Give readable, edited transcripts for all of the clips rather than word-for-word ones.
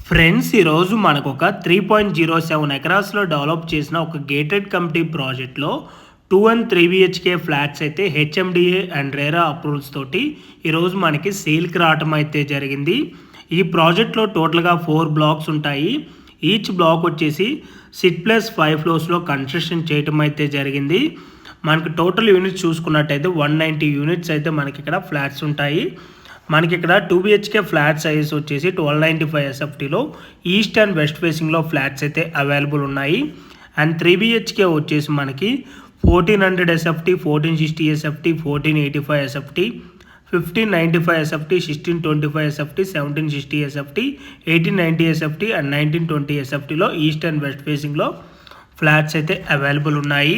Friends, ఈరోజు మనకు ఒక 3.07 ఎకరాస్లో డెవలప్ చేసిన ఒక గేటెడ్ కమిటీ ప్రాజెక్ట్లో 2 అండ్ 3 బిహెచ్కే ఫ్లాట్స్ అయితే హెచ్ఎండిఏ అండ్ రేరా అప్రూవల్స్ తోటి ఈరోజు మనకి సేల్కి రావటం అయితే జరిగింది. ఈ ప్రాజెక్ట్లో టోటల్గా 4 బ్లాక్స్ ఉంటాయి. ఈచ్ బ్లాక్ వచ్చేసి 6+5 ఫ్లోర్స్లో కన్స్ట్రక్షన్ చేయటం అయితే జరిగింది. మనకి టోటల్ యూనిట్స్ చూసుకున్నట్టయితే 190 యూనిట్స్ అయితే మనకి ఇక్కడ ఫ్లాట్స్ ఉంటాయి. మనకి ఇక్కడ 2 బిహెచ్కే ఫ్లాట్ సైజ్ వచ్చేసి 1295 ఎస్ఎఫ్టీలో ఈస్ట్ అండ్ వెస్ట్ ఫేసింగ్లో ఫ్లాట్స్ అయితే అవైలబుల్ ఉన్నాయి. అండ్ 3 బిహెచ్కే వచ్చేసి మనకి 1400 SFT, 1460 SFT, 1485 SFT, 1595 SFT, 1625 SFT, 1760 SFT, 1890 SFT and 1920 ఎస్ఎఫ్టీలో ఈస్ట్ అండ్ వెస్ట్ ఫేసింగ్లో ఫ్లాట్స్ అయితే అవైలబుల్ ఉన్నాయి.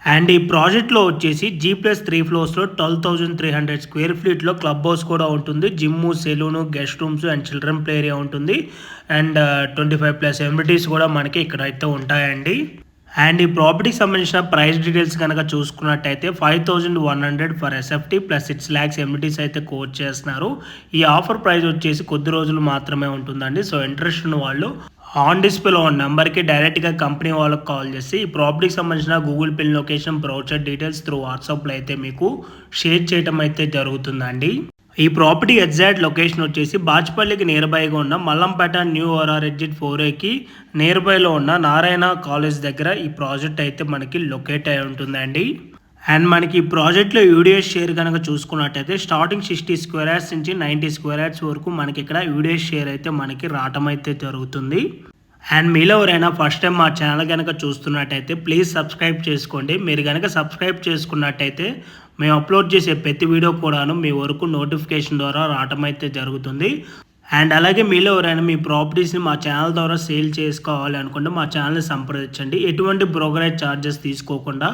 అండ్ ఈ ప్రాజెక్ట్లో వచ్చేసి G+3 ఫ్లోర్స్లో 12,300 స్క్వేర్ ఫీట్లో క్లబ్ హౌస్ కూడా ఉంటుంది. Gym, salon, guest rooms and children play area ఉంటుంది. అండ్ 25+ ఎమ్యూనిటీస్ కూడా మనకి ఇక్కడ అయితే ఉంటాయండి. అండ్ ఈ ప్రాపర్టీకి సంబంధించిన ప్రైస్ డీటెయిల్స్ కనుక చూసుకున్నట్టయితే 5,100 for SFT plus 6 lakhs amenities అయితే కోట్ చేస్తున్నారు. ఈ ఆఫర్ ప్రైస్ వచ్చేసి కొద్ది రోజులు మాత్రమే ఉంటుందండి. సో ఇంట్రెస్ట్ ఉన్న వాళ్ళు ఆన్ డిస్ప్లేలో ఉన్న నెంబర్కి డైరెక్ట్గా కంపెనీ వాళ్ళకి కాల్ చేసి ఈ ప్రాపర్టీకి సంబంధించిన Google pin location, brochure details through వాట్సాప్లో అయితే మీకు షేర్ చేయడం అయితే జరుగుతుందండి. ఈ ప్రాపర్టీ ఎగ్జాక్ట్ లొకేషన్ వచ్చేసి బాచ్పల్లికి నియర్ బైగా ఉన్న మల్లంపేట న్యూ ఓఆర్ఆర్ ఎగ్జిట్ 4Aకి నియర్ బైలో ఉన్న నారాయణ కాలేజ్ దగ్గర ఈ ప్రాజెక్ట్ అయితే మనకి లొకేట్ అయి ఉంటుందండి. అండ్ మనకి ఈ ప్రాజెక్ట్లో యూడిఎస్ షేర్ కనుక చూసుకున్నట్టయితే స్టార్టింగ్ 60 స్క్వేర్ యార్డ్స్ నుంచి 90 స్క్వేర్ యార్డ్స్ వరకు మనకి ఇక్కడ యూడిఎస్ షేర్ అయితే మనకి రావటం అయితే జరుగుతుంది. అండ్ మీలో ఎవరైనా ఫస్ట్ టైం మా ఛానల్ కనుక చూస్తున్నట్టయితే ప్లీజ్ సబ్స్క్రైబ్ చేసుకోండి. మీరు కనుక సబ్స్క్రైబ్ చేసుకున్నట్టయితే మేము అప్లోడ్ చేసే ప్రతి వీడియో కూడాను మీ వరకు నోటిఫికేషన్ ద్వారా రావటం అయితే జరుగుతుంది. అండ్ అలాగే మీలో ఎవరైనా మీ ప్రాపర్టీస్ని మా ఛానల్ ద్వారా సేల్ చేసుకోవాలి అనుకుంటే మా ఛానల్ని సంప్రదించండి. ఎటువంటి బ్రోకరేజ్ ఛార్జెస్ తీసుకోకుండా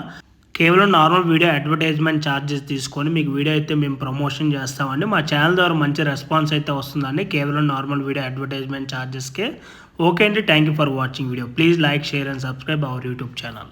కేవలం నార్మల్ వీడియో అడ్వర్టైజ్మెంట్ ఛార్జెస్ తీసుకొని మీకు వీడియో అయితే మేము ప్రమోషన్ చేస్తామండి. మా ఛానల్ ద్వారా మంచి రెస్పాన్స్ అయితే వస్తుందండి కేవలం నార్మల్ వీడియో అడ్వర్టైజ్మెంట్ ఛార్జెస్కే. ఓకే అండి, thank you for watching video. Please like, share and subscribe our YouTube channel.